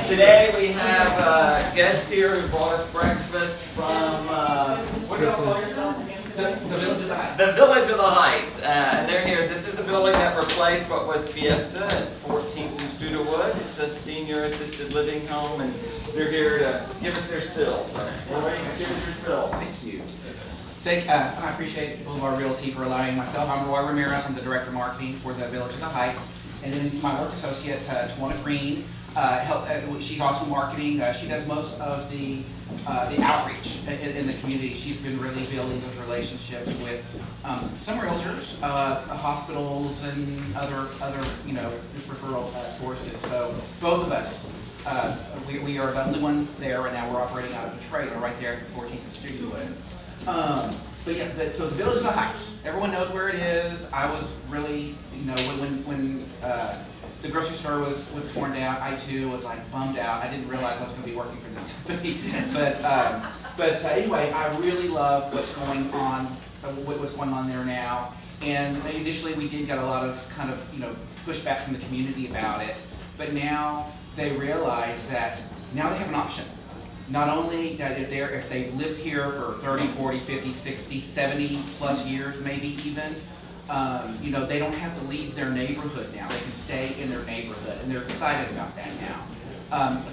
Today we have a guest here who brought us breakfast from, what do y'all call yourselves again? The Village of the Heights. The Village of the Heights. And they're here. This is the building that replaced what was Fiesta at 14th and Studewood. It's a senior assisted living home, and they're here to give us their spill. So, Roy, give us your spill. Thank you. I appreciate Boulevard Realty for allowing myself. I'm Roy Ramirez. I'm the Director of Marketing for the Village of the Heights. And then my work associate, Tawana Green, she's also marketing. She does most of the outreach in the community. She's been really building those relationships with some realtors, hospitals, and other just referral sources. So both of us, we are the only ones there right now. We're operating out of a trailer right there at 14th and Studewood. So the Village of the Heights, everyone knows where it is. I was really, when the grocery store was torn down, I too was like bummed out. I didn't realize I was going to be working for this company. but anyway, I really love what's going on there now. And initially we did get a lot of kind of, pushback from the community about it. But now they realize that now they have an option. Not only that if they've lived here for 30, 40, 50, 60, 70 plus years, maybe even, they don't have to leave their neighborhood now. They can stay in their neighborhood, and they're excited about that now.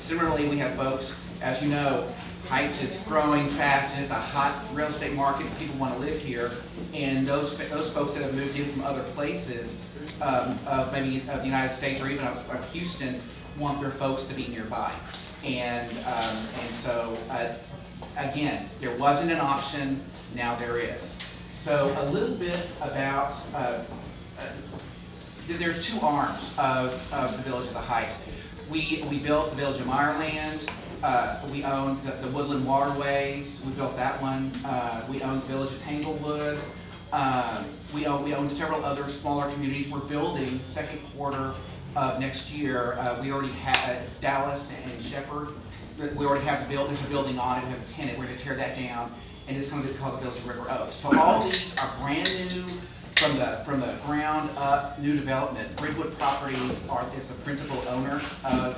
Similarly, we have folks, as you know, Heights is growing fast, and it's a hot real estate market. People want to live here, and those folks that have moved in from other places, maybe of the United States or even of Houston, want their folks to be nearby. And so, again, there wasn't an option, now there is. So a little bit about, there's two arms of the Village of the Heights. We built the Village of Meyerland, we owned the Woodland Waterways, we built that one. We owned the Village of Tanglewood. We own several other smaller communities. We're building second quarter of next year. We already have Dallas and Shepherd. We already have there's a building on it. We have a tenant. We're going to tear that down, and it's going to be called the Village of River Oaks. So all these are brand new, from the ground up, new development. Bridgewood Properties is the principal owner of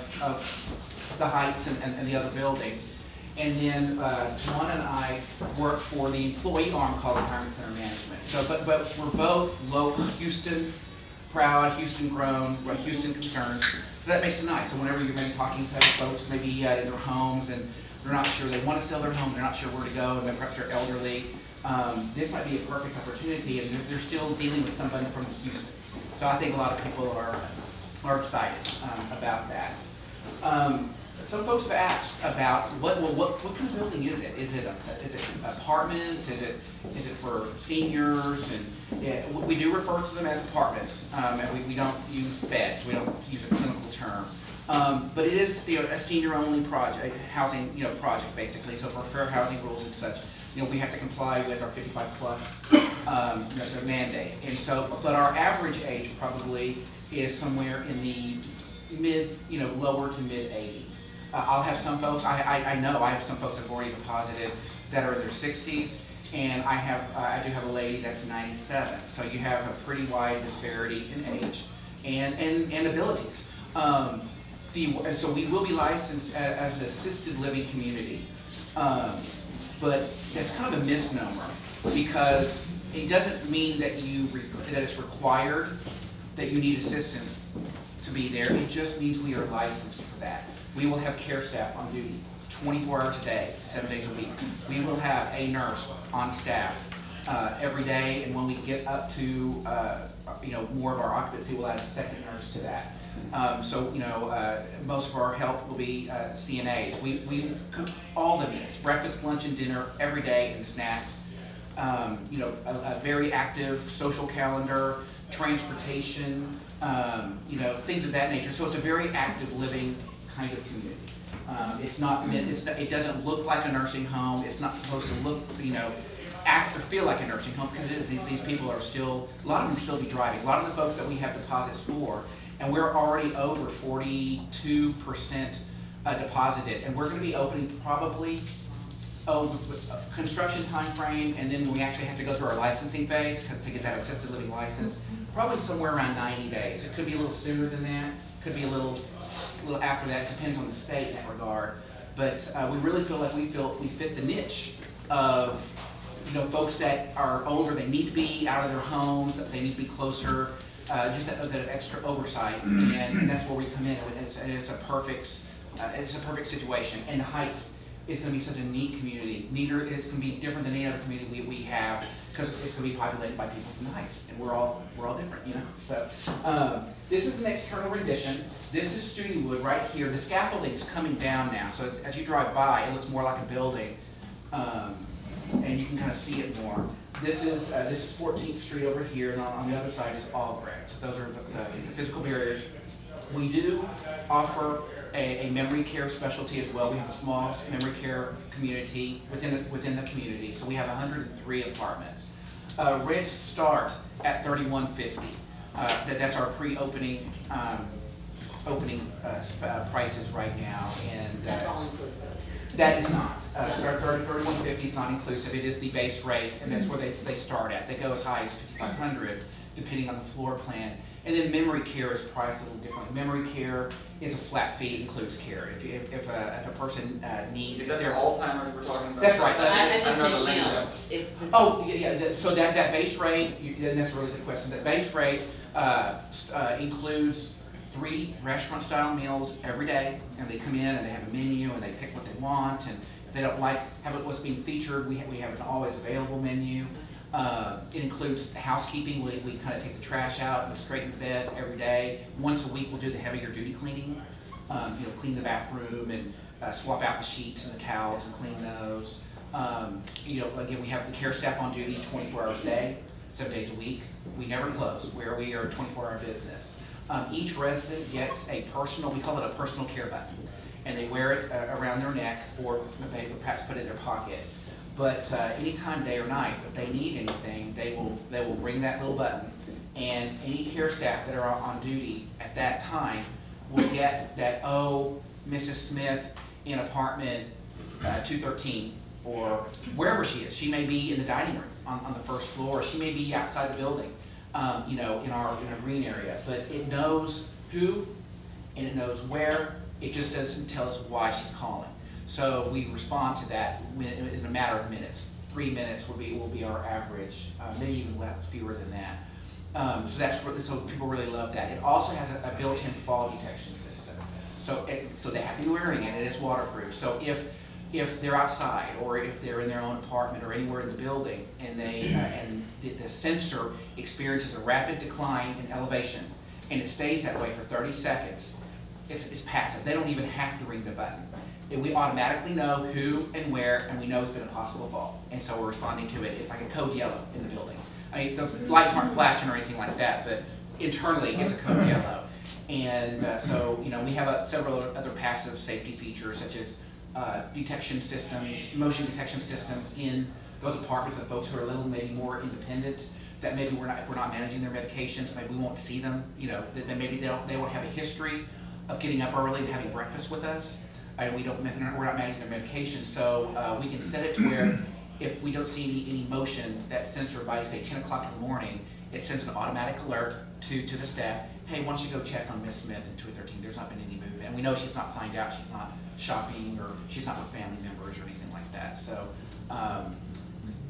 the Heights and the other buildings. And then Tawana and I work for the employee arm called Retirement Center Management. So, but we're both local, Houston proud, Houston grown, Houston concerned. So that makes it nice. So whenever you're maybe talking to folks, maybe in their homes, and they're not sure, they want to sell their home, they're not sure where to go, and then perhaps they're elderly, this might be a perfect opportunity, and they're still dealing with somebody from Houston. So I think a lot of people are excited about that. Some folks have asked about what kind of building is it? Is it apartments? Is it for seniors? And we do refer to them as apartments. And we don't use beds. We don't use a clinical term. But it is a senior-only project, housing project basically. So for fair housing rules and such, we have to comply with our 55+ mandate. And so, but our average age probably is somewhere in the lower to mid 80s. I'll have some folks, I know I have some folks that have already deposited that are in their 60s, and I do have a lady that's 97. So you have a pretty wide disparity in age and abilities. So we will be licensed as an assisted living community, but that's kind of a misnomer, because it doesn't mean that that it's required that you need assistance to be there. It just means we are licensed for that. We will have care staff on duty 24 hours a day, 7 days a week. We will have a nurse on staff every day, and when we get up to more of our occupancy, we'll add a second nurse to that. Most of our help will be CNAs. We cook all the meals, breakfast, lunch, and dinner every day, and snacks. A very active social calendar, transportation, things of that nature. So it's a very active living kind of community. It doesn't look like a nursing home. It's not supposed to look, act or feel like a nursing home, because these people are still, a lot of them still be driving. A lot of the folks that we have deposits for, and we're already over 42% deposited, and we're going to be opening probably construction time frame, and then we actually have to go through our licensing phase to get that assisted living license, probably somewhere around 90 days. It could be a little sooner than that, could be a little a little after that. It depends on the state in that regard. But we really feel like we fit the niche of, you know, folks that are older, they need to be out of their homes, they need to be closer, just that extra oversight, and that's where we come in. And it's a perfect situation. And the Heights is going to be such a neat community. It's going to be different than any other community we have, because it's going to be populated by people from the Heights, and we're all different, you know. So this is an external rendition. This is Studewood right here. The scaffolding's coming down now, so as you drive by, it looks more like a building, and you can kind of see it more. This is 14th Street over here, and on the other side is all brick. So those are the physical barriers. We do offer a memory care specialty as well. We have a small memory care community within the community. So we have 103 apartments. Rents start at $31.50. That's our pre-opening prices right now, and That's all inclusive. that is not. $31.50 is not inclusive. It is the base rate, and that's where they start at. They go as high as $5,500, depending on the floor plan. And then memory care is priced a little differently. Memory care is a flat fee, it includes care. If a person needs Is that their for Alzheimer's we're talking about? That's right. I I just know the think, link. if. Oh, yeah, so that base rate, that's a really good question. That base rate includes 3 restaurant-style meals every day, and they come in and they have a menu and they pick what they want, and if they don't like what's being featured, we have an always available menu. It includes housekeeping. We kind of take the trash out and straighten the bed every day. Once a week, we'll do the heavier duty cleaning. Clean the bathroom and swap out the sheets and the towels and clean those. Again, we have the care staff on duty 24 hours a day, 7 days a week. We never close. We are a 24-hour business. Each resident gets a personal, we call it a personal care button, and they wear it around their neck, or they perhaps put it in their pocket. But anytime, day or night, if they need anything, they will ring that little button, and any care staff that are on duty at that time will get that, oh, Mrs. Smith in apartment 213, or wherever she is. She may be in the dining room on the first floor, or she may be outside the building, in our green area. But it knows who and it knows where. It just doesn't tell us why she's calling. So we respond to that in a matter of minutes. 3 minutes will be our average, maybe even less, fewer than that. So people really love that. It also has a built-in fall detection system. So they have to be wearing it, and it's waterproof. So if they're outside, or if they're in their own apartment or anywhere in the building, and the sensor experiences a rapid decline in elevation, and it stays that way for 30 seconds, it's passive. They don't even have to ring the button. We automatically know who and where, and we know it's been a possible fall, and so we're responding to it. It's like a code yellow in the building. I mean, the lights aren't flashing or anything like that, but internally it's a code yellow. And we have several other passive safety features, such as detection systems, motion detection systems in those apartments of folks who are a little maybe more independent, that maybe we're not managing their medications, maybe we won't see them, that maybe they won't have a history of getting up early and having breakfast with us. We're not managing their medication, so we can set it to where if we don't see any motion, that sensor by, say, 10 o'clock in the morning, it sends an automatic alert to the staff. Hey, why don't you go check on Miss Smith in 213? There's not been any movement. And we know she's not signed out, she's not shopping, or she's not with family members or anything like that. So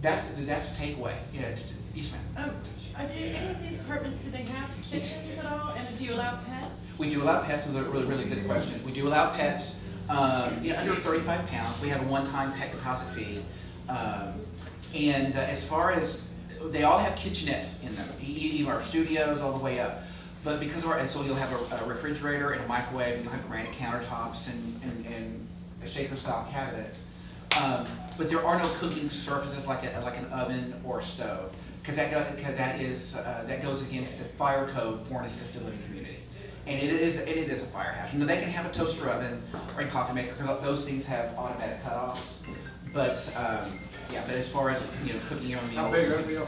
that's the takeaway. Yeah, yes, ma'am. Do any of these apartments, do they have kitchens at all, and do you allow pets? We do allow pets. Those are really, really good questions. We do allow pets. Under 35 pounds, we have a one-time pet deposit fee. As far as, they all have kitchenettes in them, even our studios all the way up. But because of so you'll have a refrigerator and a microwave, and you'll have granite countertops and a shaker-style cabinet. But there are no cooking surfaces like an oven or a stove, because that goes against the fire code for an assisted living community. And it is a fire hazard. Now, they can have a toaster oven or a coffee maker, because those things have automatic cutoffs. But but as far as cooking your own meals, how big are they?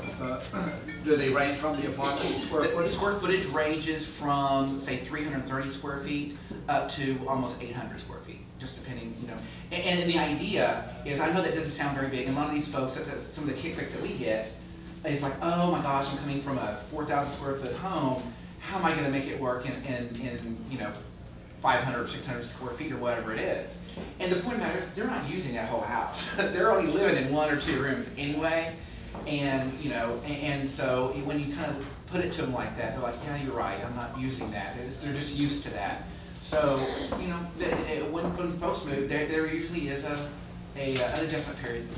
Do they range from the apartment square the footage? square footage ranges from, say, 330 square feet up to almost 800 square feet, just depending, And the idea is, I know that doesn't sound very big, and a lot of these folks, some of the kickback that we get, is like, oh my gosh, I'm coming from a 4,000 square foot home. How am I going to make it work in 500 or 600 square feet or whatever it is. And the point of the matter is, they're not using that whole house. They're only living in 1 or 2 rooms anyway. And, you know, and so when you kind of put it to them like that, they're like, yeah, you're right, I'm not using that. They're just used to that. So, you know, when folks move, there usually is an adjustment period.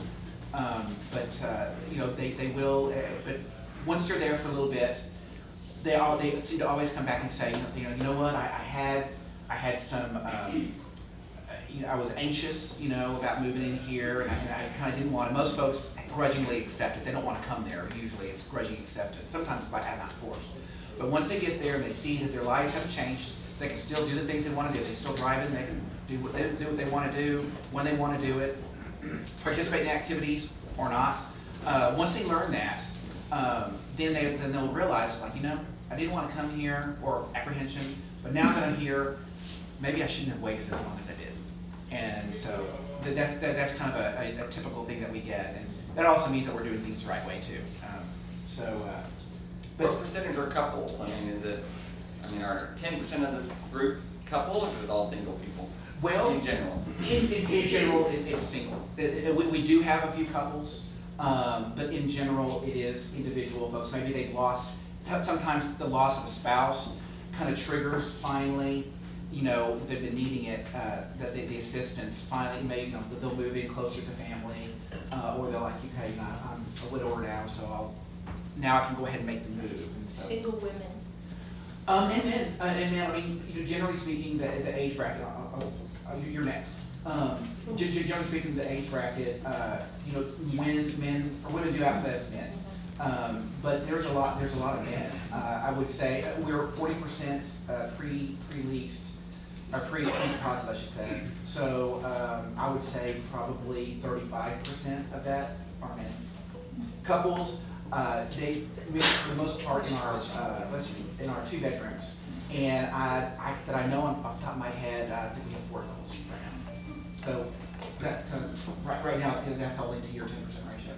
You know, they will, but once they're there for a little bit, they seem to always come back and say, you know what, I had some, you know, I was anxious, you know, about moving in here, and I kind of didn't want to. Most folks grudgingly accept it. They don't want to come there. Usually it's grudging acceptance. Sometimes it's by not forced. But once they get there and they see that their lives have changed, they can still do the things they want to do. They still drive in. They can do what they want to do, when they want to do it, participate in activities or not. Once they learn that, then they'll realize, like, you know, I didn't want to come here, or apprehension, but now that I'm here, maybe I shouldn't have waited as long as I did. And so that's kind of a typical thing that we get, and that also means that we're doing things the right way too. What percentage are couples? I mean, are 10% of the groups couple, or is it all single people? Well, in general, in general, it's single. We do have a few couples, but in general, it is individual folks. Maybe they've lost. Sometimes the loss of a spouse kind of triggers finally. You know, they've been needing it, that the assistance finally, maybe, you know, they'll move in closer to family, or they're like, okay, you know, I'm a widower now, so now I can go ahead and make the move. And so, single women. And men, I mean, you know, generally speaking, the age bracket. You're next. Generally speaking, the age bracket, you know, when men or women do outlive men. But there's a lot of men. I would say we're 40% pre-leased, or pre-deposit, I should say. So I would say probably 35% of that are men. Couples, they live for the most part in our 2 bedrooms, and that I know off the top of my head, I think we have 4 couples right now. So that kind of, right now, that's all into your 10% ratio.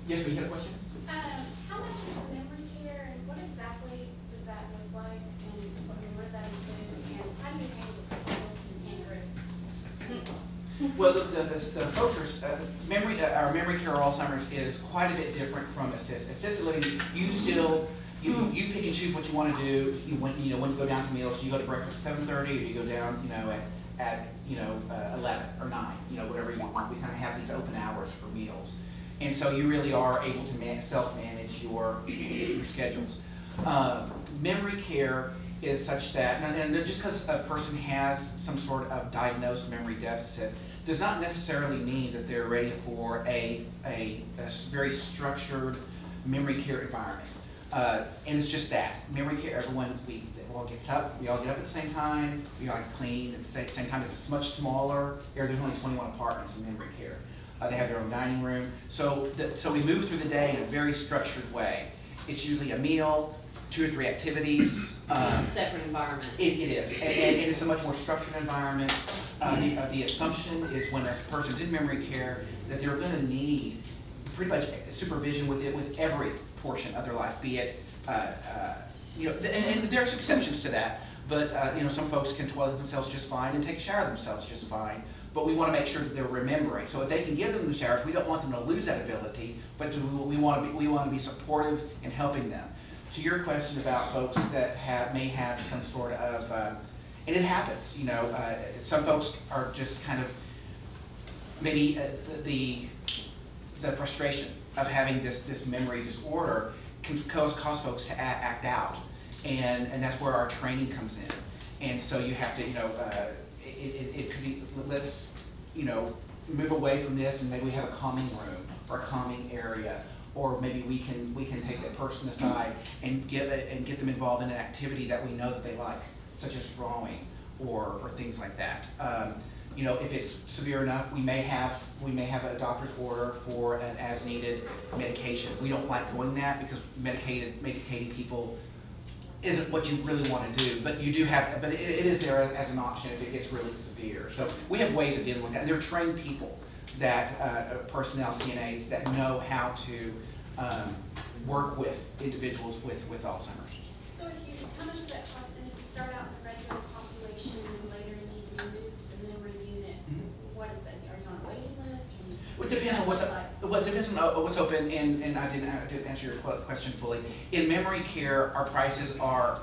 Yes, we had a question. How much is memory care, and what exactly does that look like, and what does that include, and how do you handle cantankerous? Well, the folks are, our memory care or Alzheimer's is quite a bit different from assisted living. You still, you pick and choose what you want to do. When you go down to meals, you go to breakfast at 7:30, or you go down, you know, at 11 or 9, you know, whatever you want. We kind of have these open hours for meals. And so you really are able to self-manage your schedules. Memory care is such that, and just because a person has some sort of diagnosed memory deficit does not necessarily mean that they're ready for a very structured memory care environment. And it's just that. Memory care, everyone all gets up, we all get up at the same time, we all clean at the same time. It's much smaller. There's only 21 apartments in memory care. They have their own dining room. So we move through the day in a very structured way. It's usually a meal, 2 or 3 activities. Separate environment. It is, and it's a much more structured environment. The assumption is when a person's in memory care that they're going to need pretty much supervision with every portion of their life, be it, you know, and there's exceptions to that, but you know, some folks can toilet themselves just fine and take a shower themselves just fine. But we want to make sure that they're remembering. So if they can give them the showers, we don't want them to lose that ability, but we want to be supportive in helping them. To your question about folks that may have some sort of, and it happens, you know, some folks are just kind of maybe the frustration of having this memory disorder can cause folks to act out, and that's where our training comes in. And so you have to, you know, it could be, let's, you know, move away from this, and maybe we have a calming room or a calming area, or maybe we can take that person aside and get them involved in an activity that we know that they like, such as drawing or things like that. You know, if it's severe enough, we may have a doctor's order for an as-needed medication. We don't like doing that because medicating people isn't what you really want to do, but you do have, but it is there as an option if it gets really severe. So we have ways of dealing with that. And they're trained people, that personnel, CNAs, that know how to work with individuals with Alzheimer's. So how much does that cost, and if you start out with the regular population, It depends on depends on what's open, and I didn't answer your question fully. In memory care, our prices are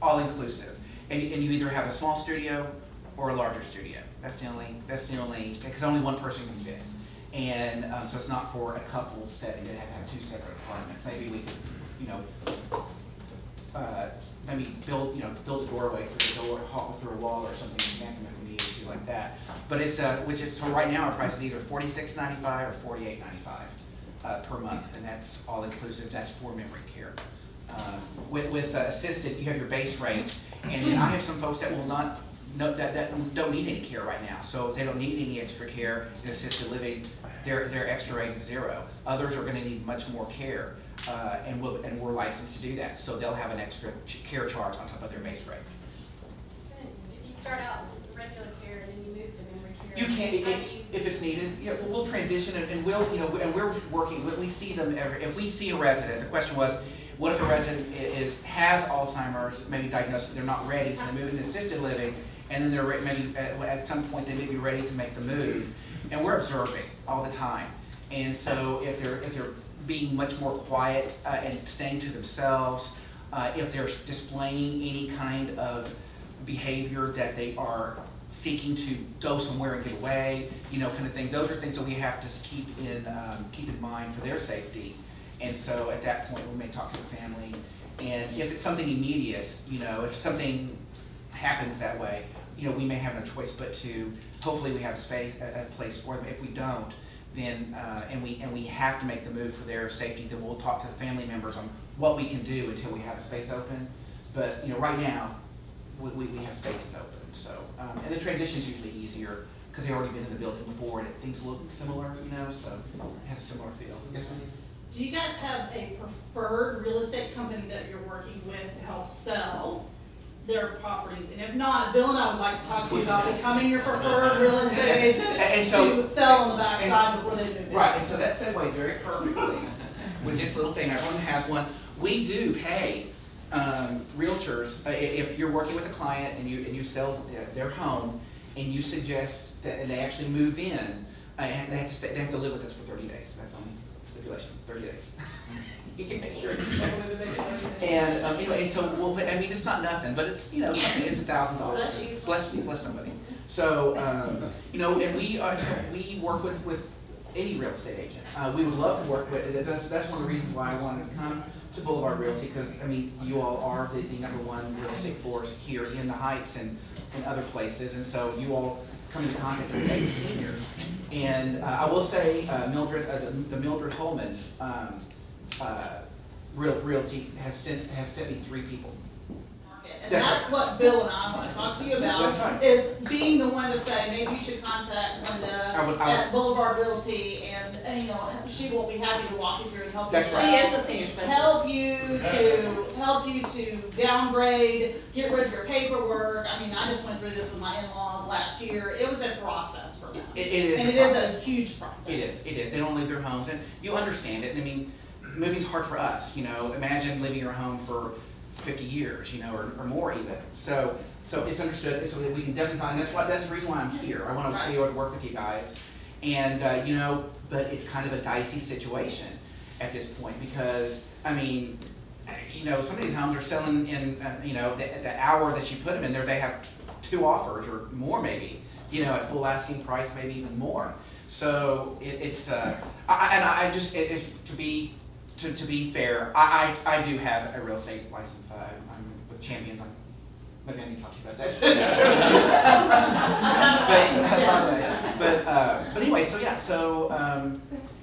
all inclusive, and you either have a small studio or a larger studio. That's the only, because only one person can fit. And so it's not for a couple setting, they have to have two separate apartments. Maybe we could, maybe build a doorway through through a wall or something, connect them if we need to, like that. But it's, so right now our price is either $46.95 or $48.95 per month, and that's all inclusive, that's for memory care. With assisted, you have your base rate, and then I have some folks that will not, that don't need any care right now. So if they don't need any extra care in assisted living, their extra rate is $0. Others are gonna need much more care, and we're licensed to do that. So they'll have an extra care charge on top of their base rate. If you start out with regular care and then you move to memory care. You can, how do you- if it's needed, yeah, we'll transition, and we'll, and we're working, we see them if we see a resident, the question was, what if a resident has Alzheimer's, maybe diagnosed, but they're not ready, so they move into assisted living, and then they're maybe, at some point, they may be ready to make the move. And we're observing all the time. And so if they're being much more quiet and staying to themselves, if they're displaying any kind of behavior that they are seeking to go somewhere and get away, kind of thing, those are things that we have to keep in mind for their safety. And so at that point, we may talk to the family. And if it's something immediate, if something happens that way, we may have no choice but to, hopefully we have a place for them. If we don't, then, and we have to make the move for their safety, then we'll talk to the family members on what we can do until we have a space open. But, right now, we have spaces open, so, and the transition's usually easier because they've already been in the building before and things look similar, so it has a similar feel. Yes, ma'am? Do you guys have a preferred real estate company that you're working with to help sell their properties? And if not, Bill and I would like to talk to you about becoming your preferred real estate agent And so- to sell on the backside before they move in. Right, and so that segues very perfectly with this little thing. Everyone has one. We do pay realtors, if you're working with a client and you sell their home and you suggest that and they actually move in, and they have to live with us for 30 days. That's the only stipulation, 30 days. You can make sure. And and so we'll pay, it's not nothing, but it's it's $1,000. Bless somebody. So and we work with any real estate agent. We would love to work with. That's one of the reasons why I wanted to come to Boulevard Realty, because you all are the #1 real estate force here in the Heights and other places, and so you all come into contact with many seniors. And I will say, Mildred, the Mildred Holman Realty has sent me 3 people. And that's what Bill and I want to talk to you That's about, right. is being the one to say, maybe you should contact I Linda would- at Boulevard Realty, and she will be happy to walk you through and help you. That's right. She is a senior specialist. Help you to downgrade, get rid of your paperwork. I just went through this with my in-laws last year. It was a process for them. It is. And a it is process. a huge process. It is. They don't leave their homes, and you understand it. Moving's hard for us. Imagine living your home for 50 years, or more even. So it's understood. So that we can definitely find. That's the reason why I'm here. I want to be able to work with you guys, and but it's kind of a dicey situation at this point because some of these homes are selling in the hour that you put them in there, they have 2 offers or more maybe, at full asking price, maybe even more. So to be fair, I do have a real estate license. I'm with Champions. Maybe I need to talk to you about that. But anyway,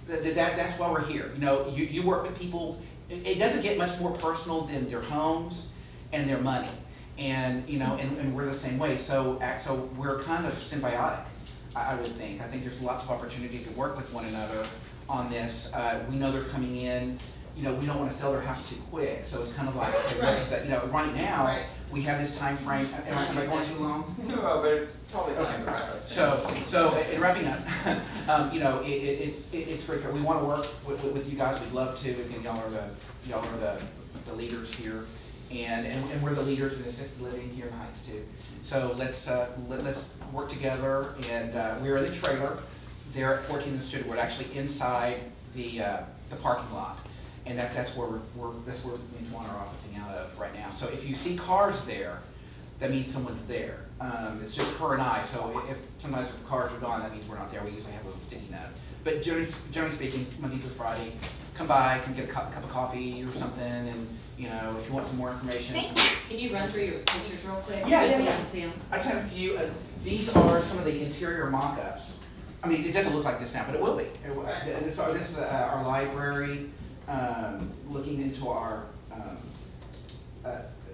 that's why we're here. You work with people. It doesn't get much more personal than their homes and their money, and and we're the same way. So we're kind of symbiotic, I would think. I think there's lots of opportunity to work with one another on this. We know they're coming in. We don't want to sell their house too quick, so it's kind of like right now we have this time frame. Am I going too long? No, but it's probably time to wrap up. So in wrapping up, it's great. We want to work with you guys. We'd love to. Again, y'all are the leaders here, and we're the leaders in assisted living here in the Heights too. So let's work together. And we're in the trailer. there at 14th and Studewood, actually inside the parking lot. And that's where me and Juan are officing out of right now. So if you see cars there, that means someone's there. It's just her and I, so if sometimes if cars are gone, that means we're not there. We usually have a little sticky note. But generally speaking, Monday through Friday, come by, come get a cup of coffee or something, and you know, if you want some more information. Can you run through your pictures real quick? Yeah, Just so yeah, I yeah. can see 'em? I just have a few. These are some of the interior mock-ups. I mean, it doesn't look like this now, but it will be. This is our library, looking into our.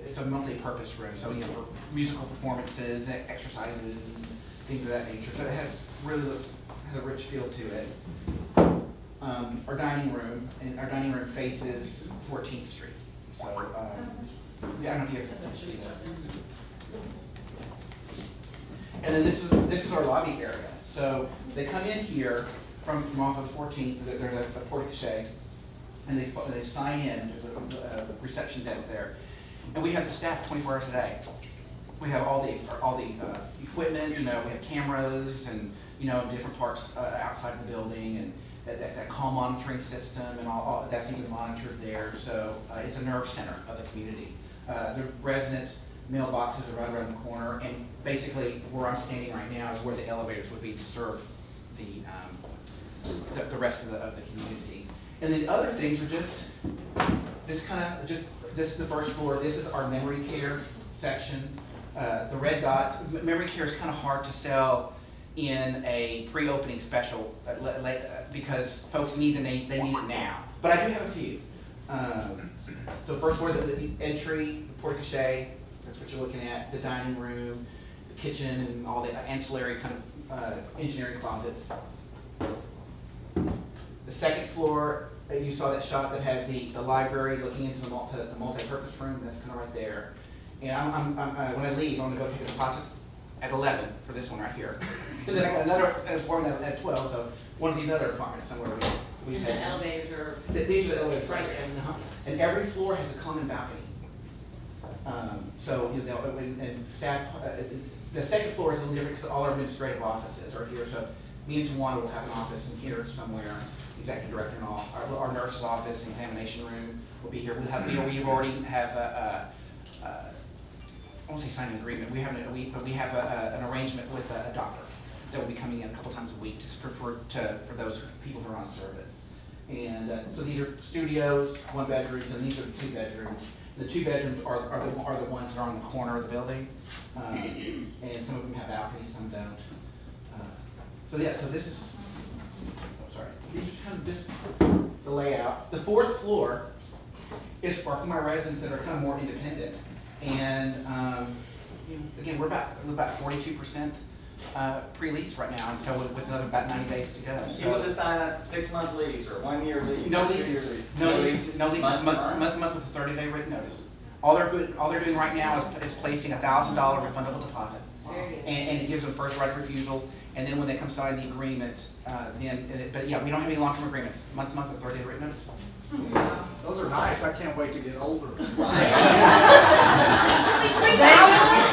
It's a multi-purpose room, so you know, for musical performances, exercises, and things of that nature. So it has a rich feel to it. Our dining room, and our dining room faces 14th Street. So yeah, I don't know if you ever see that. And then this is our lobby area. So they come in here from off of 14th. There's a porte-cochere, and they sign in. There's a reception desk there. And we have the staff 24 hours a day. We have all the equipment, you know, we have cameras and, you know, different parts outside the building, and that call monitoring system and all that's even monitored there. So it's a nerve center of the community. The residents' mailboxes are right around the corner, and basically where I'm standing right now is where the elevators would be to serve the rest of the community. And then other things are just this is the first floor. This is our memory care section. The red dots. Memory care is kind of hard to sell in a pre-opening special because folks need they need it now. But I do have a few. So first floor, the entry, the porte-cochere. That's what you're looking at. The dining room, the kitchen, and all the ancillary kind of engineering closets. The second floor. You saw that shot that had the library looking into the multi-purpose room. That's kind of right there. And when I leave, I'm going to go take a deposit at 11 for this one right here. And then I got another appointment at 12. So one of these other apartments somewhere we And take. the elevators are. These are the elevators right there. And every floor has a common balcony. So you know, and staff. The second floor is a little different because all our administrative offices are here. So me and Tawana will have an office in here somewhere. Executive director and all. Our nurse's office and examination room will be here. We've already have I won't say signed an agreement. We have an arrangement with a doctor that will be coming in a couple times a week just for those people who are on service. And so these are studios, 1 bedrooms, and these are the 2 bedrooms. The 2 bedrooms are the ones that are on the corner of the building, and some of them have balconies, some don't. So this is. These are kind of just the layout. The 4th floor is for my residents that are kind of more independent. And you know, again, we're about 42% pre-lease right now, and so with another about 90 days to go. So you want to sign a 6-month lease or 1-year lease? No or 2-year leases. lease? No leases. Month to month with a 30-day written notice. All they're doing right now is placing a $1,000 refundable deposit. Very good. And it gives them first right of refusal, and then when they come sign the agreement, but yeah, we don't have any long-term agreements, month to month with 30-day written notice. Those are nice. I can't wait to get older. It's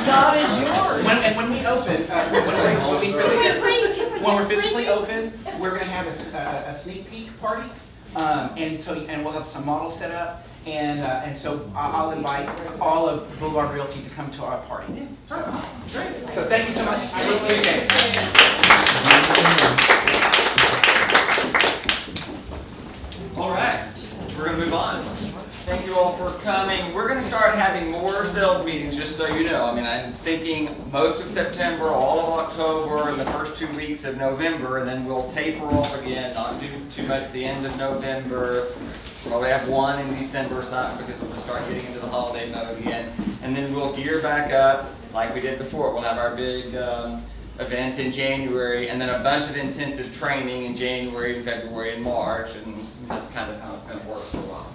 not as yours. When we open, when we're physically open, we're going to have a sneak peek party, and we'll have some models set up, and so I'll invite all of Boulevard Realty to come to our party. So thank you so much. I really appreciate it. All right, we're going to move on. Thank you all for coming. We're going to start having more sales meetings, just so you know. I mean, I'm thinking most of September, all of October, and the first 2 weeks of November, and then we'll taper off again, not do too much the end of November. Probably have one in December or something because we'll start getting into the holiday mode again. And then we'll gear back up like we did before. We'll have our big event in January, and then a bunch of intensive training in January, February, and March, and that's kind of how it's going to work for a while.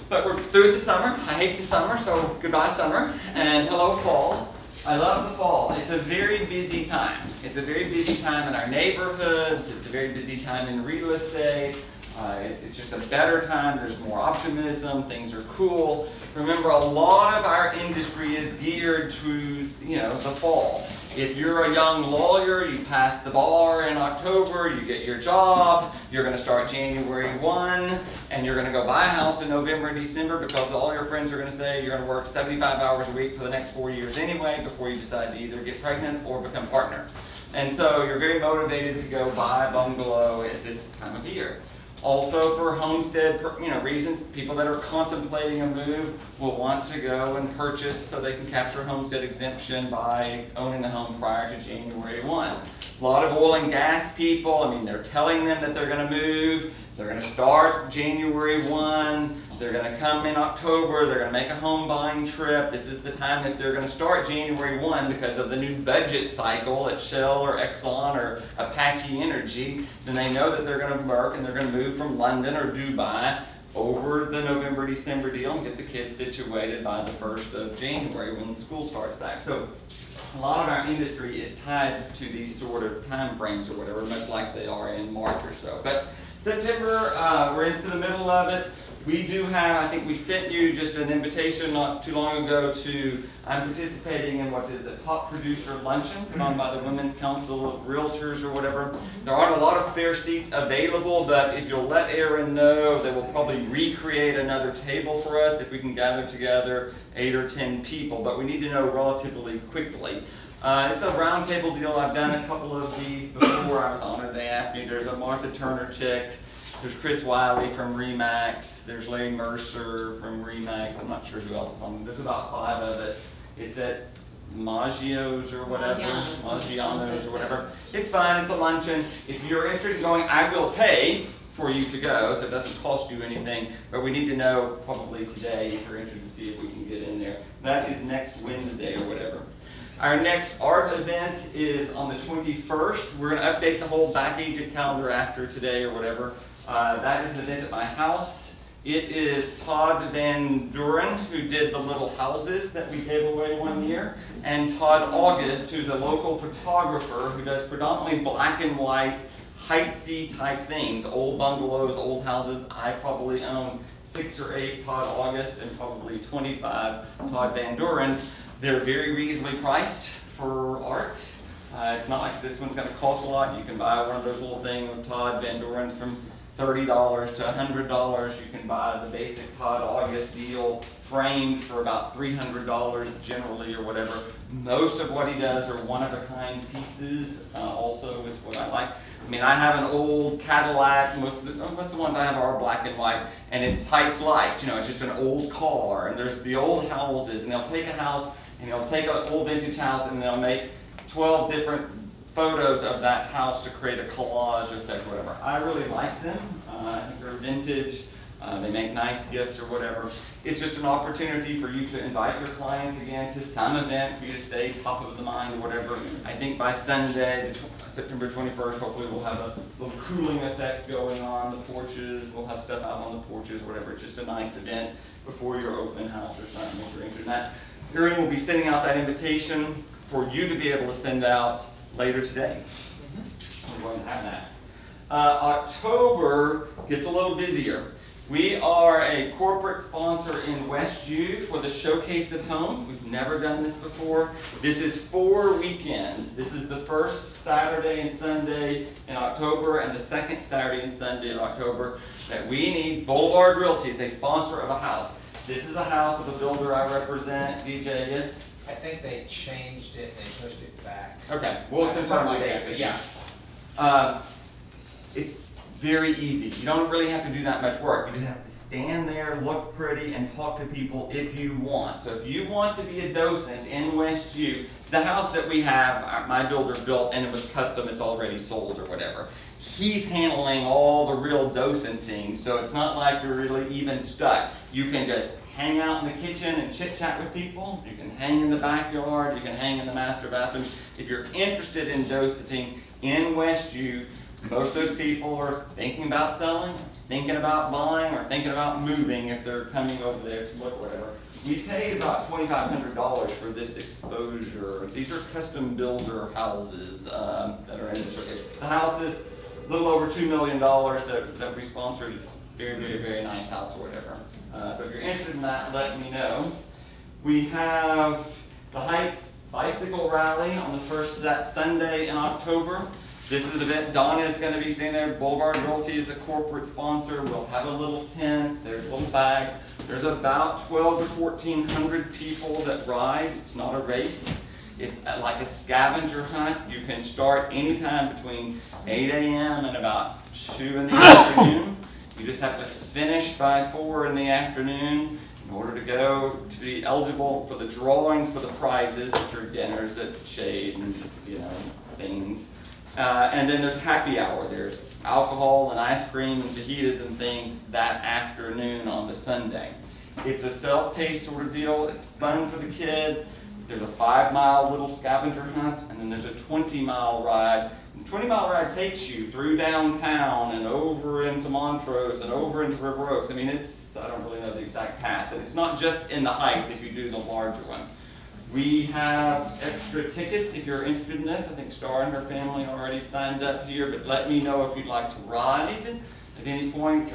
But we're through the summer. I hate the summer, so goodbye summer, and hello fall. I love the fall. It's a very busy time. It's a very busy time in our neighborhoods. It's a very busy time in real estate. It's just a better time. There's more optimism. Things are cool. Remember, a lot of our industry is geared to, the fall. If you're a young lawyer, you pass the bar in October, you get your job, you're gonna start January 1, and you're gonna go buy a house in November and December because all your friends are gonna say you're gonna work 75 hours a week for the next 4 years anyway before you decide to either get pregnant or become partner. And so you're very motivated to go buy a bungalow at this time of year. Also for homestead, reasons, people that are contemplating a move will want to go and purchase so they can capture homestead exemption by owning a home prior to January 1. A lot of oil and gas people, I mean, they're telling them that they're gonna move, they're gonna start January 1, they're gonna come in October, they're gonna make a home buying trip. This is the time that they're gonna start January 1 because of the new budget cycle at Shell or Exxon or Apache Energy. Then they know that they're gonna work and they're gonna move from London or Dubai over the November-December deal and get the kids situated by the 1st of January when school starts back. So a lot of our industry is tied to these sort of time frames or whatever, much like they are in March or so. But September, we're into the middle of it. We do have, I think we sent you just an invitation not too long ago to, I'm participating in what is a top producer luncheon put on by the Women's Council of Realtors or whatever. There aren't a lot of spare seats available, but if you'll let Erin know, they will probably recreate another table for us if we can gather together 8 or 10 people, but we need to know relatively quickly. It's a round table deal. I've done a couple of these before. I was honored they asked me. There's a Martha Turner chick. There's Chris Wiley from Remax. There's Larry Mercer from Remax. I'm not sure who else is on. There's about 5 of us. It's at Maggio's or whatever. Maggiano's or whatever. It's fun. It's a luncheon. If you're interested in going, I will pay for you to go, so it doesn't cost you anything. But we need to know probably today if you're interested to see if we can get in there. That is next Wednesday or whatever. Our next art event is on the 21st. We're going to update the whole back-aged calendar after today or whatever. That is an event at my house. It is Todd Van Duren, who did the little houses that we gave away one year, and Todd August, who's a local photographer who does predominantly black and white, Heightsy type things, old bungalows, old houses. I probably own 6 or 8 Todd August and probably 25 Todd Van Durens. They're very reasonably priced for art. It's not like this one's going to cost a lot. You can buy one of those little things with Todd Van Duren from $30 to $100. You can buy the basic Todd August deal framed for about $300 generally or whatever. Most of what he does are one-of-a-kind pieces. Also is what I like. I mean, I have an old Cadillac. Most of the ones I have are black and white, and it's Heights lights. It's just an old car. And there's the old houses, and they'll take a house and they'll take an old vintage house and they'll make 12 different photos of that house to create a collage effect or whatever. I really like them. I think they're vintage. They make nice gifts or whatever. It's just an opportunity for you to invite your clients again to some event for you to stay top of the mind or whatever. I think by Sunday, September 21st, hopefully we'll have a little cooling effect going on the porches. We'll have stuff out on the porches, whatever. It's just a nice event before your open house or something if you're interested in that. Erin will be sending out that invitation for you to be able to send out later today. We're going to have that. October gets a little busier. We are a corporate sponsor in Westview for the Showcase of Homes. We've never done this before. This is 4 weekends. This is the first Saturday and Sunday in October and the second Saturday and Sunday in October that we need. Boulevard Realty is a sponsor of a house. This is a house of a builder I represent, DJ, yes? I think they changed it, they pushed it back. Okay, we'll confirm Something like that, that, but yeah. It's very easy. You don't really have to do that much work. You just have to stand there, look pretty, and talk to people if you want. So if you want to be a docent in Westview, the house that we have, my builder built, and it was custom, it's already sold or whatever. He's handling all the real docenting, so it's not like you're really even stuck. You can just hang out in the kitchen and chit-chat with people. You can hang in the backyard. You can hang in the master bathroom. If you're interested in docenting in Westview, most of those people are thinking about selling, thinking about buying, or thinking about moving if they're coming over there to look or whatever. We paid about $2,500 for this exposure. These are custom builder houses that are in the showcase. The house is a little over $2 million that we sponsored. It's very, very, very nice house or whatever. So if you're interested in that, let me know. We have the Heights bicycle rally on the first Sunday in October. This is an event, Donna is going to be staying there. Boulevard Realty is the corporate sponsor. We'll have a little tent, there's little bags. There's about 12 to 1,400 people that ride. It's not a race. It's like a scavenger hunt. You can start anytime between 8 a.m. and about 2 in the afternoon. You just have to finish by 4 in the afternoon in order to be eligible for the drawings for the prizes, which are dinners at Shade and things. And then there's happy hour. There's alcohol and ice cream and fajitas and things that afternoon on the Sunday. It's a self-paced sort of deal. It's fun for the kids. There's a 5-mile little scavenger hunt, and then there's a 20-mile ride. The 20-mile ride takes you through downtown and over into Montrose and over into River Oaks. I mean, I don't really know the exact path, but it's not just in the Heights if you do the larger one. We have extra tickets if you're interested in this. I think Star and her family already signed up here, but let me know if you'd like to ride at any point.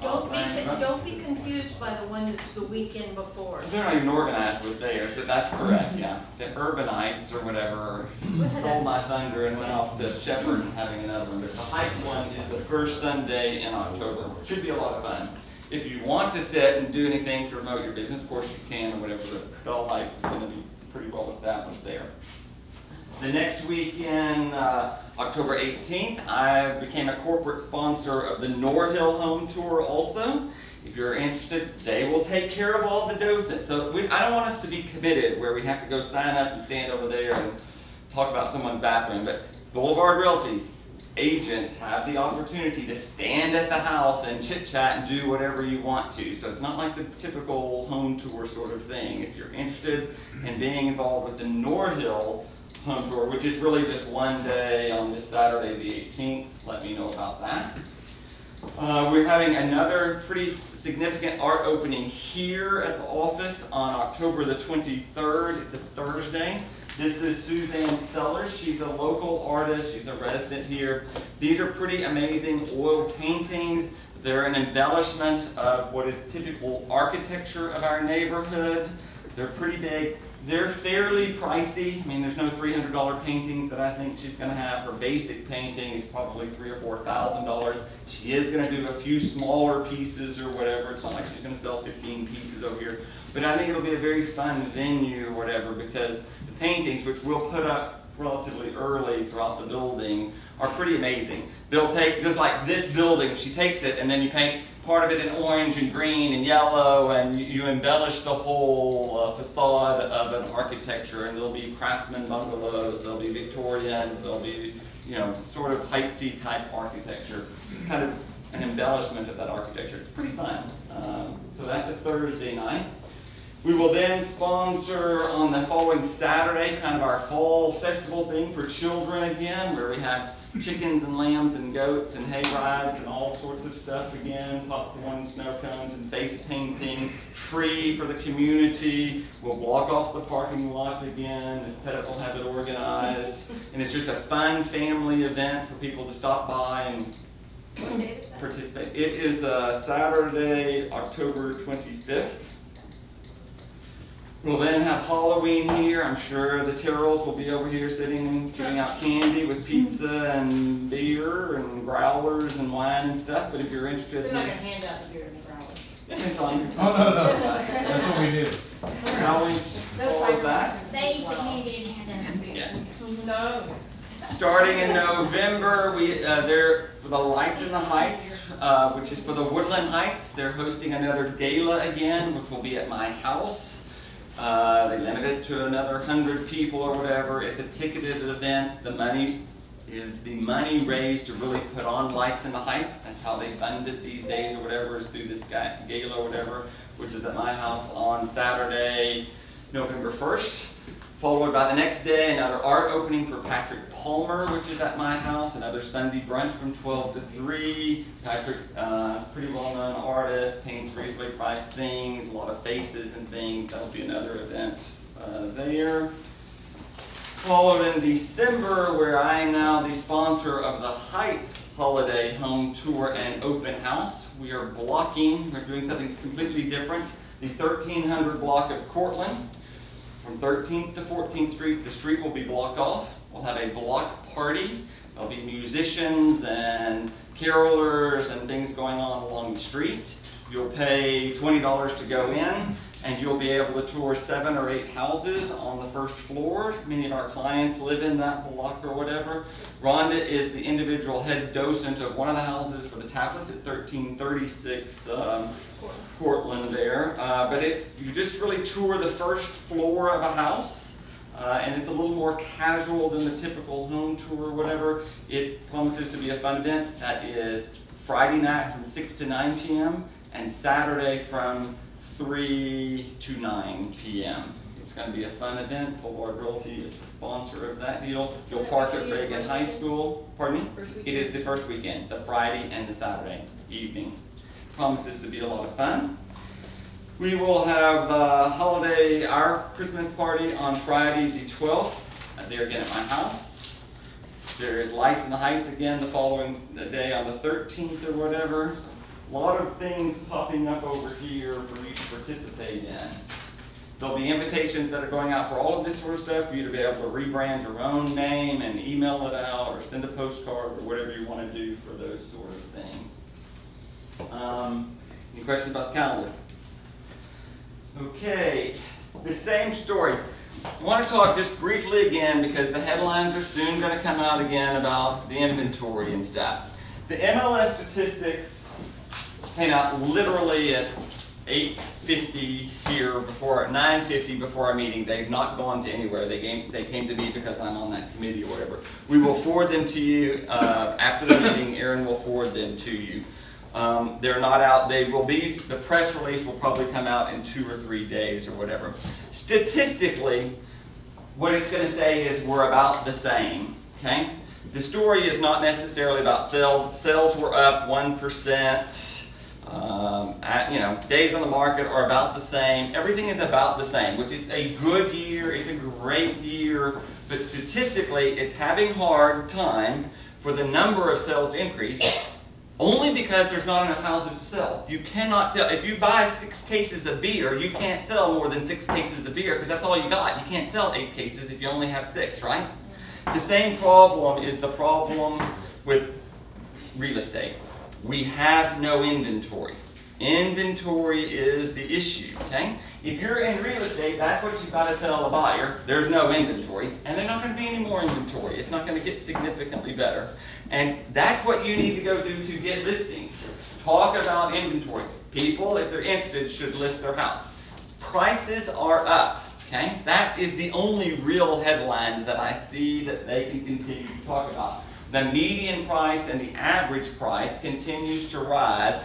Don't be confused by the one that's the weekend before. They're not even organized with theirs, but that's correct, yeah. The Urbanites or whatever stole my thunder and went off to Shepherd and having another one. But the Heights one is the first Sunday in October. Should be a lot of fun. If you want to sit and do anything to promote your business, of course you can or whatever. The Bell Heights is going to be pretty well established there. The next weekend, October 18th, I became a corporate sponsor of the Norhill Home Tour also. If you're interested, they will take care of all the docents. So I don't want us to be committed where we have to go sign up and stand over there and talk about someone's bathroom. But Boulevard Realty agents have the opportunity to stand at the house and chit-chat and do whatever you want to. So it's not like the typical home tour sort of thing. If you're interested in being involved with the Norhill Home Tour, which is really just one day on this Saturday the 18th, let me know about that. We're having another pretty significant art opening here at the office on October the 23rd. It's a Thursday. This is Suzanne Sellers. She's a local artist. She's a resident here. These are pretty amazing oil paintings. They're an embellishment of what is typical architecture of our neighborhood. They're pretty big. They're fairly pricey. I mean, there's no $300 paintings that I think she's going to have. Her basic painting is probably $3,000 or $4,000. She is going to do a few smaller pieces or whatever. It's not like she's going to sell 15 pieces over here. But I think it'll be a very fun venue or whatever, because the paintings, which we'll put up relatively early throughout the building, are pretty amazing. They'll take, just like this building, she takes it and then you paint part of it in orange and green and yellow, and you embellish the whole facade of an architecture, and there'll be craftsman bungalows, there'll be Victorians, there'll be, sort of Heightsy type architecture. It's kind of an embellishment of that architecture. It's pretty fun. So that's a Thursday night. We will then sponsor on the following Saturday kind of our fall festival thing for children again, where we have chickens and lambs and goats and hay rides and all sorts of stuff again, popcorn, snow cones, and face painting, free for the community. We'll block off the parking lot again. Ms. Pettit will have it organized. And it's just a fun family event for people to stop by and participate. It is Saturday, October 25th. We'll then have Halloween here. I'm sure the Tyrrells will be over here sitting and giving out candy with pizza and beer and growlers and wine and stuff. But if you're interested, They're not going to hand out the beer and the growler. it's on. Oh, no. That's what we did. Halloween, all of that. They eat the candy and hand out the beer. Yes. No. Starting in November, they're for the Lights in the Heights, which is for the Woodland Heights. They're hosting another gala again, which will be at my house. They limit it to another 100 people or whatever. It's a ticketed event. The money is the money raised to really put on Lights in the Heights. That's how they fund it these days or whatever, is through this gala or whatever, which is at my house on Saturday, November 1st. Followed by the next day, another art opening for Patrick Palmer, which is at my house. Another Sunday brunch from 12 to 3. Patrick, pretty well-known artist, paints reasonably priced things, a lot of faces and things. That'll be another event there. Followed in December, where I am now the sponsor of the Heights Holiday Home Tour and Open House. We are blocking, we're doing something completely different. The 1300 block of Cortland. from 13th to 14th Street. The street will be blocked off. We'll have a block party. There'll be musicians and carolers and things going on along the street. You'll pay $20 to go in, and you'll be able to tour 7 or 8 houses on the first floor. Many of our clients live in that block or whatever. Rhonda is the individual head docent of one of the houses for the tablets at 1336 Portland there. But you just really tour the first floor of a house, and it's a little more casual than the typical home tour or whatever. It promises to be a fun event. That is Friday night from 6 to 9 p.m. and Saturday from 3 to 9 p.m. It's going to be a fun event. Boulevard Realty is the sponsor of that deal. You'll park at Reagan High School. Pardon me? It is the first weekend, the Friday and the Saturday evening. Promises to be a lot of fun. We will have our Christmas party on Friday the 12th. There again at my house. There is Lights in the Heights again the following day on the 13th or whatever. A lot of things popping up over here for you to participate in. There'll be invitations that are going out for all of this sort of stuff, for you to be able to rebrand your own name and email it out or send a postcard or whatever you want to do for those sort of things. Any questions about the calendar? Okay, the same story. I want to talk just briefly again because the headlines are soon going to come out again about the inventory and stuff. The MLS statistics came out literally at 8:50 here before, 9:50 before our meeting. They've not gone to anywhere. They came to me because I'm on that committee or whatever. We will forward them to you after the meeting. Aaron will forward them to you. They're not out. They will be, the press release will probably come out in 2 or 3 days or whatever. Statistically, what it's going to say is we're about the same, okay? The story is not necessarily about sales. Sales were up 1%. Days on the market are about the same. Everything is about the same, which is a good year. It's a great year. But statistically, it's having a hard time for the number of sales to increase only because there's not enough houses to sell. You cannot sell. If you buy 6 cases of beer, you can't sell more than 6 cases of beer because that's all you got. You can't sell 8 cases if you only have 6, right? The same problem is the problem with real estate. We have no inventory. Inventory is the issue, okay? If you're in real estate, that's what you've got to tell the buyer. There's no inventory, and there's not going to be any more inventory. It's not going to get significantly better. And that's what you need to go do to get listings. Talk about inventory. People, if they're interested, should list their house. Prices are up, okay? That is the only real headline that I see that they can continue to talk about. The median price and the average price continues to rise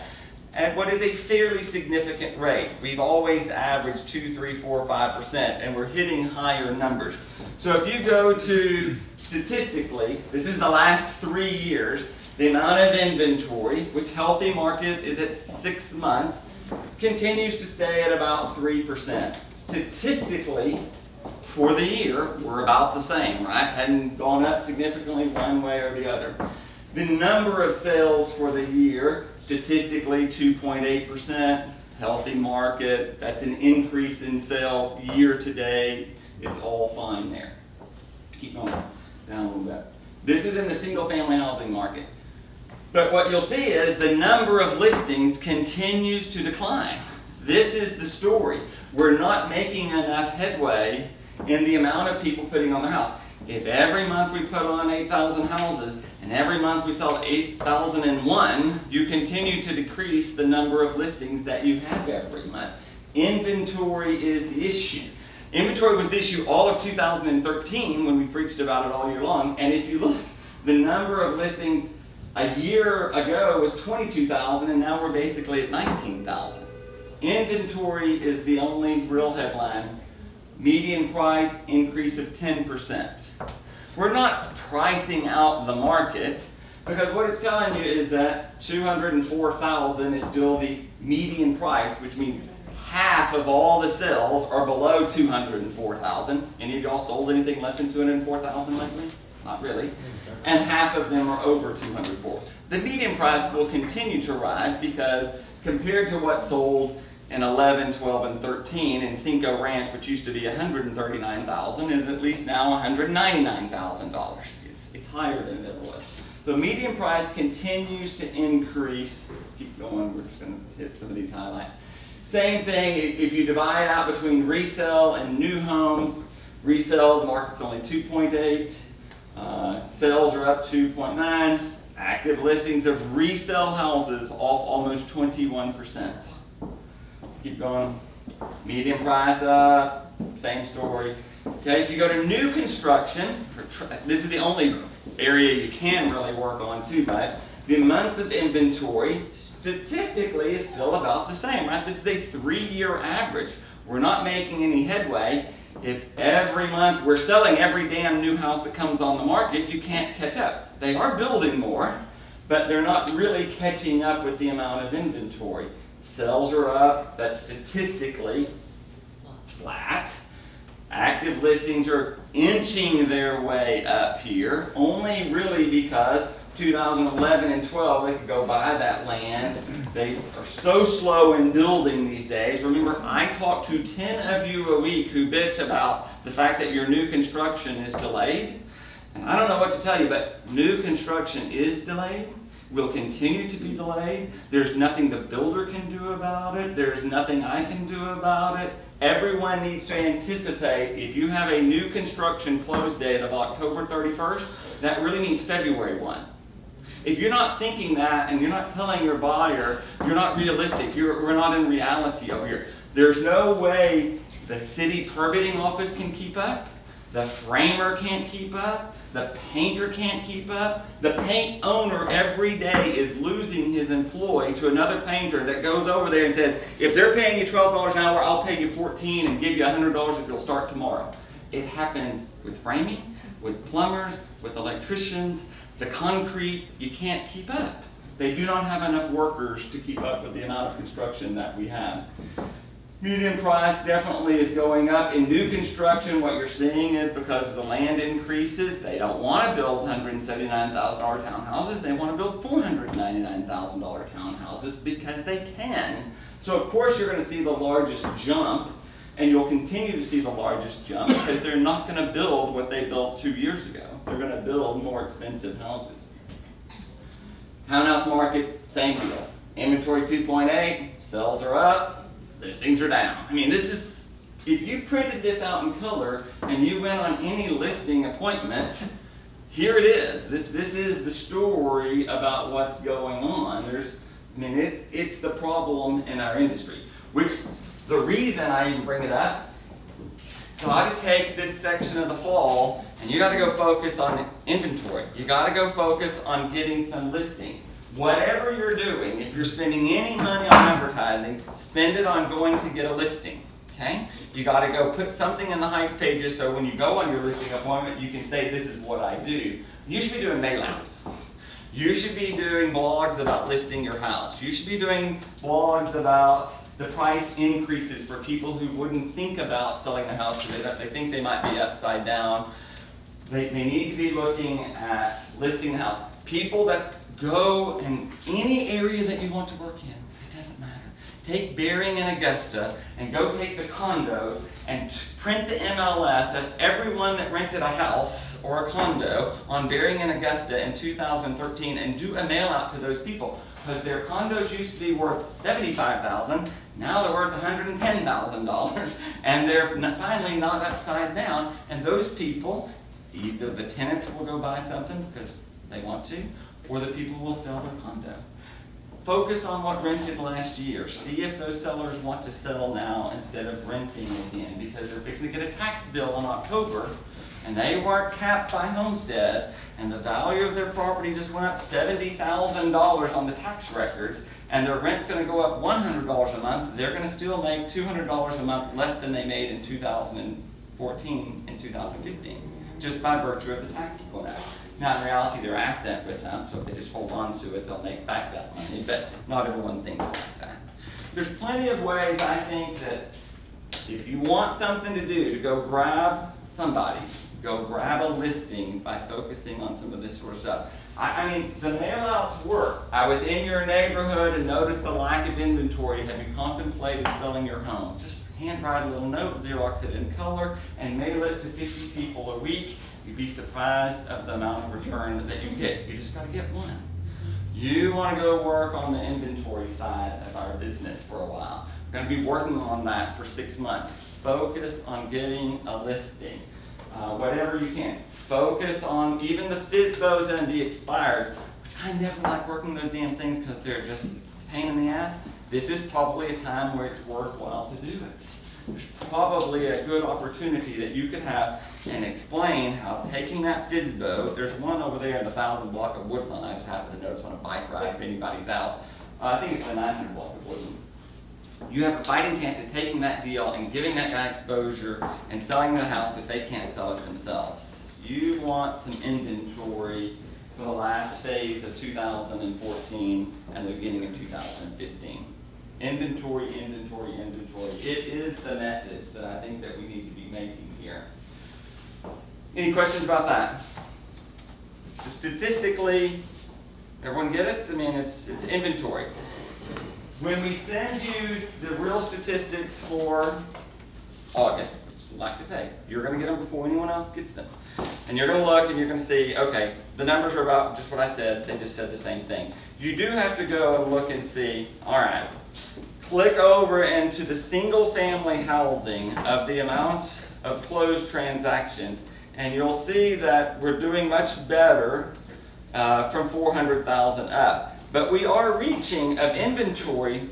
at what is a fairly significant rate. We've always averaged 2, 3, 4, 5%, and we're hitting higher numbers. So if you go to, statistically, this is the last 3 years, the amount of inventory, which healthy market is at 6 months, continues to stay at about 3%. Statistically, for the year, we're about the same, right? Hadn't gone up significantly one way or the other. The number of sales for the year, statistically 2.8%, healthy market. That's an increase in sales year to date. It's all fine there. Keep going down a little bit. This is in the single family housing market. But what you'll see is the number of listings continues to decline. This is the story. We're not making enough headway in the amount of people putting on the house. If every month we put on 8,000 houses and every month we sell 8,001, you continue to decrease the number of listings that you have every month. Inventory is the issue. Inventory was the issue all of 2013 when we preached about it all year long. And if you look, the number of listings a year ago was 22,000 and now we're basically at 19,000. Inventory is the only real headline. Median price increase of 10%. We're not pricing out the market because what it's telling you is that 204,000 is still the median price, which means half of all the sales are below 204,000. Any of y'all sold anything less than 204,000 lately? Not really. And half of them are over 204. The median price will continue to rise because compared to what sold in 11, 12, and 13, and Cinco Ranch, which used to be $139,000, is at least now $199,000. It's higher than it ever was. So median price continues to increase. Let's keep going. We're just going to hit some of these highlights. Same thing, if you divide out between resale and new homes, resale, the market's only 2.8. Sales are up 2.9. Active listings of resale houses off almost 21%. Keep going. Median price up, same story. Okay, if you go to new construction, this is the only area you can really work on too much. The months of inventory statistically is still about the same, right? This is a 3-year average. We're not making any headway. If every month we're selling every damn new house that comes on the market, you can't catch up. They are building more, but they're not really catching up with the amount of inventory. Sales are up, but statistically, it's flat. Active listings are inching their way up here, only really because 2011 and 12, they could go buy that land. They are so slow in building these days. Remember, I talk to 10 of you a week who bitch about the fact that your new construction is delayed. And I don't know what to tell you, but new construction is delayed, will continue to be delayed. There's nothing the builder can do about it. There's nothing I can do about it. Everyone needs to anticipate, if you have a new construction close date of October 31st, that really means February 1. If you're not thinking that and you're not telling your buyer, you're not realistic. We're not in reality over here. There's no way the city permitting office can keep up. The framer can't keep up. The painter can't keep up. The paint owner every day is losing his employee to another painter that goes over there and says, if they're paying you $12 an hour, I'll pay you $14 and give you $100 if you'll start tomorrow. It happens with framing, with plumbers, with electricians. The concrete, you can't keep up. They do not have enough workers to keep up with the amount of construction that we have. Median price definitely is going up. In new construction, what you're seeing is because of the land increases, they don't want to build $179,000 townhouses. They want to build $499,000 townhouses because they can. So of course you're going to see the largest jump, and you'll continue to see the largest jump because they're not going to build what they built 2 years ago. They're going to build more expensive houses. Townhouse market, same deal. Inventory 2.8, sales are up, listings are down. I mean, this is, if you printed this out in color and you went on any listing appointment, here it is. This is the story about what's going on. It's the problem in our industry, which the reason I even bring it up, you got to take this section of the fall and you got to go focus on inventory. You got to go focus on getting some listing. Whatever you're doing, if you're spending any money on advertising, spend it on going to get a listing. Okay? You got to go put something in the hype pages so when you go on your listing appointment, you can say, this is what I do. You should be doing mail-outs. You should be doing blogs about listing your house. You should be doing blogs about the price increases for people who wouldn't think about selling a house because they think they might be upside down. They need to be looking at listing the house. People that go in any area that you want to work in, it doesn't matter. Take Bering and Augusta and go take the condo and print the MLS of everyone that rented a house or a condo on Bering and Augusta in 2013 and do a mail out to those people. Because their condos used to be worth $75,000, now they're worth $110,000, and they're finally not upside down. And those people, either the tenants will go buy something because they want to, or the people will sell their condo. Focus on what rented last year. See if those sellers want to sell now instead of renting again, because they're fixing to get a tax bill in October, and they weren't capped by Homestead, and the value of their property just went up $70,000 on the tax records, and their rent's going to go up $100 a month. They're going to still make $200 a month less than they made in 2014 and 2015, just by virtue of the taxes going up. Now, in reality, their asset went up, so if they just hold on to it, they'll make back that money, but not everyone thinks like that. There's plenty of ways, I think, that if you want something to do, to go grab somebody, go grab a listing by focusing on some of this sort of stuff. I mean, the mail outs work. I was in your neighborhood and noticed the lack of inventory. Have you contemplated selling your home? Just handwrite a little note, Xerox it in color, and mail it to 50 people a week. You'd be surprised of the amount of return that you get. You just gotta get one. You wanna go work on the inventory side of our business for a while. We're gonna be working on that for 6 months. Focus on getting a listing. Whatever you can. Focus on even the FSBOs and the expireds, which I never like working those damn things because they're just a pain in the ass. This is probably a time where it's worthwhile to do it. There's probably a good opportunity that you could have and explain how taking that FSBO, there's one over there in the 1000 block of Woodland, I just happened to notice on a bike ride if anybody's out. I think it's the 900 block of Woodland. You have a fighting chance of taking that deal and giving that guy exposure and selling the house if they can't sell it themselves. You want some inventory for the last phase of 2014 and the beginning of 2015. Inventory, inventory, inventory. It is the message that I think that we need to be making here. Any questions about that? Statistically, everyone get it? I mean, it's inventory. When we send you the real statistics for August, which, like I say, you're going to get them before anyone else gets them. And you're going to look and you're going to see, okay, the numbers are about just what I said. They just said the same thing. You do have to go and look and see, all right, click over into the single family housing of the amount of closed transactions, and you'll see that we're doing much better from 400,000 up. But we are reaching of inventory,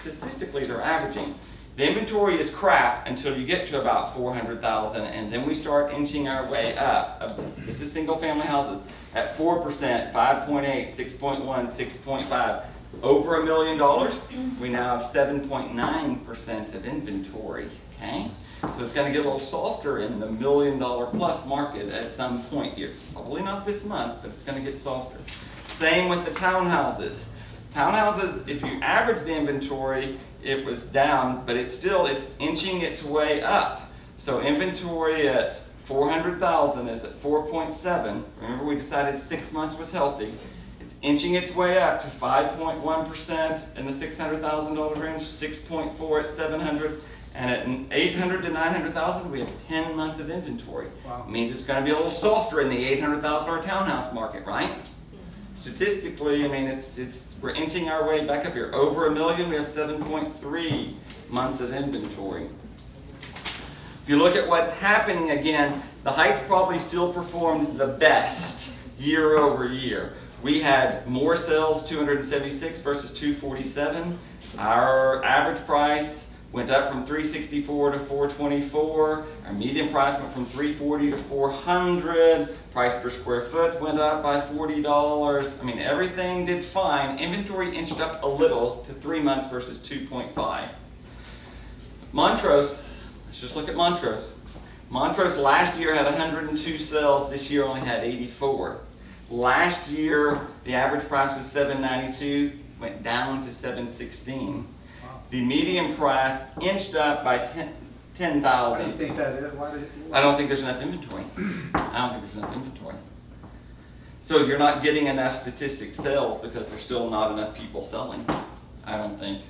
statistically they're averaging. The inventory is crap until you get to about 400,000, and then we start inching our way up. This is single family houses at 4%, 5.8, 6.1, 6.5. Over $1 million, we now have 7.9% of inventory, okay? So it's going to get a little softer in the $1 million plus market at some point here. Probably not this month, but it's going to get softer. Same with the townhouses. Townhouses, if you average the inventory, it was down, but it's inching its way up. So inventory at 400,000 is at 4.7. Remember we decided 6 months was healthy. It's inching its way up to 5.1% in the $600,000 range, 6.4 at 700, and at 800 to 900,000 we have 10 months of inventory. Wow. It means it's going to be a little softer in the $800,000 townhouse market, right? Statistically, I mean, we're inching our way back up here. Over $1 million, we have 7.3 months of inventory. If you look at what's happening again, the Heights probably still performed the best year over year. We had more sales, 276 versus 247. Our average price went up from 364 to 424. Our median price went from 340 to 400. Price per square foot went up by $40. I mean, everything did fine. Inventory inched up a little to 3 months versus 2.5. Montrose, let's just look at Montrose. Montrose last year had 102 sales. This year only had 84. Last year, the average price was $792, went down to $716. The median price inched up by 10,000. Why do you think that is? I don't think there's enough inventory. I don't think there's enough inventory. So you're not getting enough statistic sales because there's still not enough people selling. I don't think.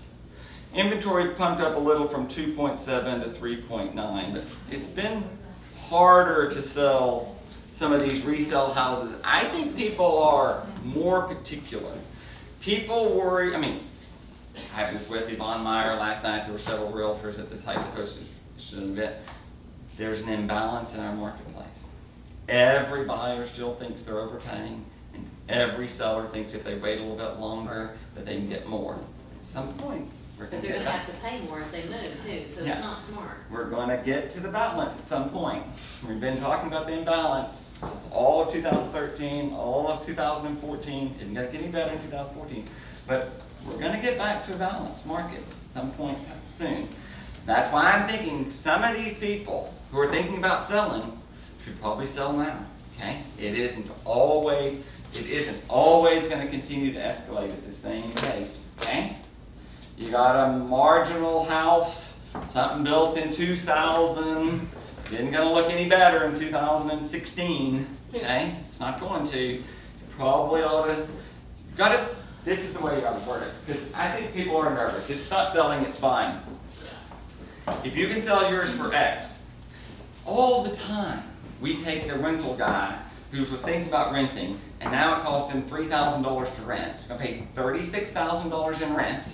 Inventory pumped up a little from 2.7 to 3.9, but it's been harder to sell some of these resale houses. I think people are more particular. People worry, I mean, I was with Yvonne Meyer last night. There were several realtors at this Heights Association event. There's an imbalance in our marketplace. Every buyer still thinks they're overpaying, and every seller thinks if they wait a little bit longer that they can get more. At some point, we're But going to they're get gonna back. have to pay more if they move too, so Yeah. it's not smart. We're going to get to the balance at some point. We've been talking about the imbalance since all of 2013, all of 2014. It didn't get any better in 2014, but we're going to get back to a balanced market at some point soon. That's why I'm thinking some of these people who are thinking about selling should probably sell now. Okay? It isn't always going to continue to escalate at the same pace. Okay? You got a marginal house, something built in 2000, isn't going to look any better in 2016. Okay? It's not going to. It probably ought to, this is the way you gotta word it, because I think people are nervous. It's not selling, it's buying. If you can sell yours for X, all the time, we take the rental guy who was thinking about renting, and now it cost him $3,000 to rent. He's gonna pay $36,000 in rent,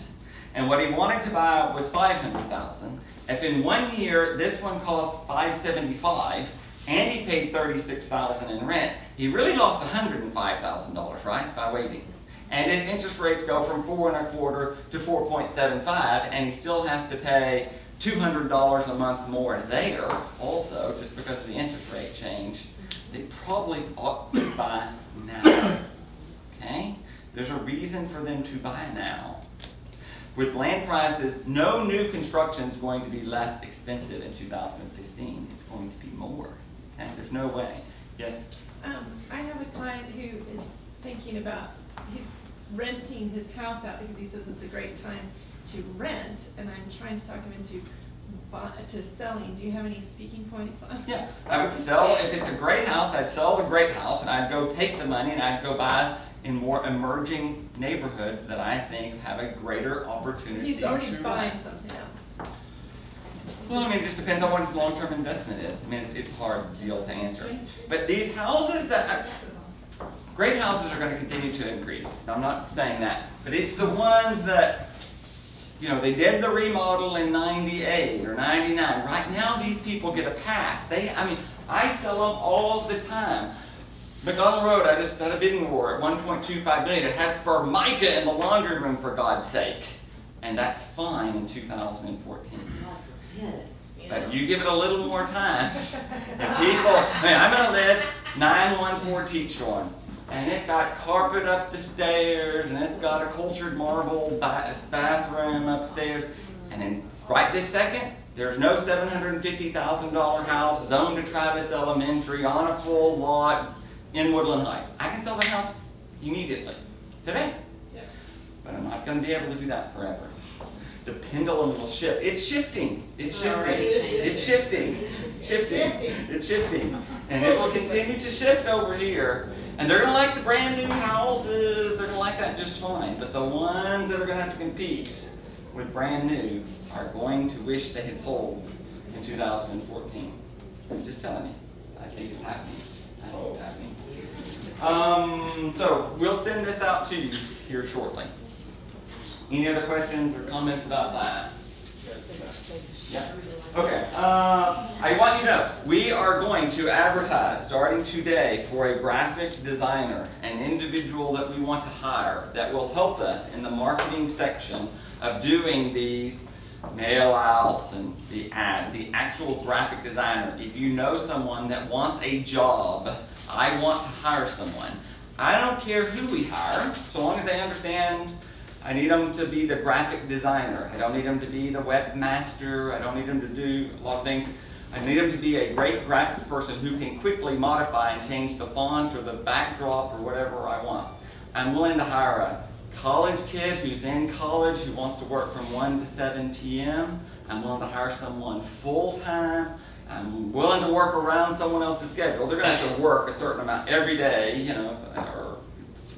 and what he wanted to buy was $500,000. If in 1 year, this one cost $575, and he paid $36,000 in rent, he really lost $105,000, right, by waiting. And if interest rates go from 4.25% to 4.75%, and he still has to pay $200 a month more there also, just because of the interest rate change, they probably ought to buy now, okay? There's a reason for them to buy now. With land prices, no new construction is going to be less expensive in 2015. It's going to be more, okay? There's no way. Yes? I have a client who is thinking about, he's renting his house out because he says it's a great time to rent, and I'm trying to talk him into selling. Do you have any speaking points on? Yeah, I would sell, if it's a great house, I'd sell the great house, and I'd go take the money and I'd go buy in more emerging neighborhoods that I think have a greater opportunity He's already to buying rent. something else. Well, I mean, it just depends on what his long-term investment is. I mean, it's hard deal to answer. But these houses great houses are going to continue to increase. I'm not saying that, but it's the ones that, you know, they did the remodel in 98 or 99. Right now, these people get a pass. I sell them all the time. McDonald Road, I just had a bidding war at $1.25 million. It has Formica in the laundry room, for God's sake. And that's fine in 2014. But you give it a little more time. And people, I'm going to list 914 Teachorn. And it got carpet up the stairs, and it's got a cultured marble bathroom upstairs. And then right this second, there's no $750,000 house zoned to Travis Elementary on a full lot in Woodland Heights. I can sell the house immediately, today. But I'm not going to be able to do that forever. The pendulum will shift. It's shifting. It's shifting. It's shifting. Shifting. It's shifting. And it will continue to shift over here. And they're going to like the brand new houses. They're going to like that just fine. But the ones that are going to have to compete with brand new are going to wish they had sold in 2014. I'm just telling you. I think it's happening. I think it's happening. So we'll send this out to you here shortly. Any other questions or comments about that? Yeah. Okay. I want you to know, we are going to advertise starting today for a graphic designer, an individual that we want to hire that will help us in the marketing section of doing these mail outs and the actual graphic designer. If you know someone that wants a job, I want to hire someone. I don't care who we hire, so long as they understand I need them to be the graphic designer. I don't need them to be the webmaster. I don't need them to do a lot of things. I need them to be a great graphics person who can quickly modify and change the font or the backdrop or whatever I want. I'm willing to hire a college kid who's in college who wants to work from 1 to 7 p.m. I'm willing to hire someone full-time. I'm willing to work around someone else's schedule. They're going to have to work a certain amount every day, you know, or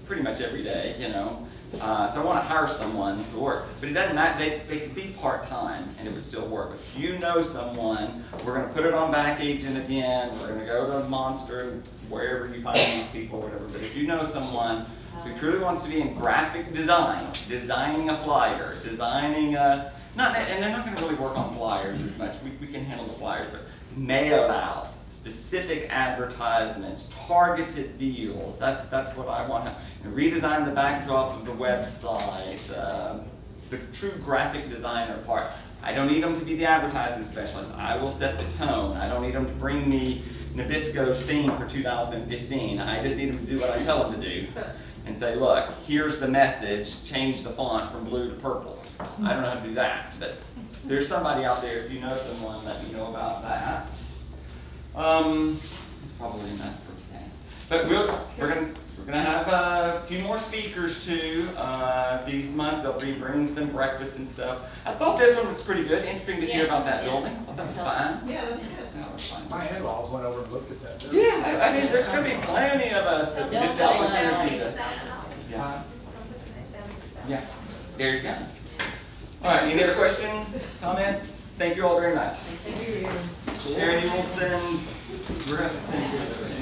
pretty much every day, you know. So I want to hire someone to work. But it doesn't matter, they could be part-time and it would still work. If you know someone, we're going to put it on Back Agent again, we're going to go to Monster, wherever you find these people, whatever. But if you know someone who truly wants to be in graphic design, designing a flyer, designing a, and they're not going to really work on flyers as much, we can handle the flyers, but mail outs, specific advertisements, targeted deals. That's what I want to redesign the backdrop of the website, the true graphic designer part. I don't need them to be the advertising specialist. I will set the tone. I don't need them to bring me Nabisco's theme for 2015. I just need them to do what I tell them to do and say, look, here's the message, change the font from blue to purple. I don't know how to do that, but there's somebody out there, if you know someone, let me know about that. Probably enough for today. But we're gonna have a few more speakers too, these months. They'll be bringing some breakfast and stuff. I thought this one was pretty good, interesting to hear about that Yes, building. I thought that was fine. Yeah, that's good. That was fine. My in-laws went over and looked at that. building. Yeah, I mean, there's gonna be plenty of us that get the opportunity to. Yeah, yeah, there you go. All right, any other questions, comments? Thank you all very much. Thank you. Aaron, you will send, we're gonna send you.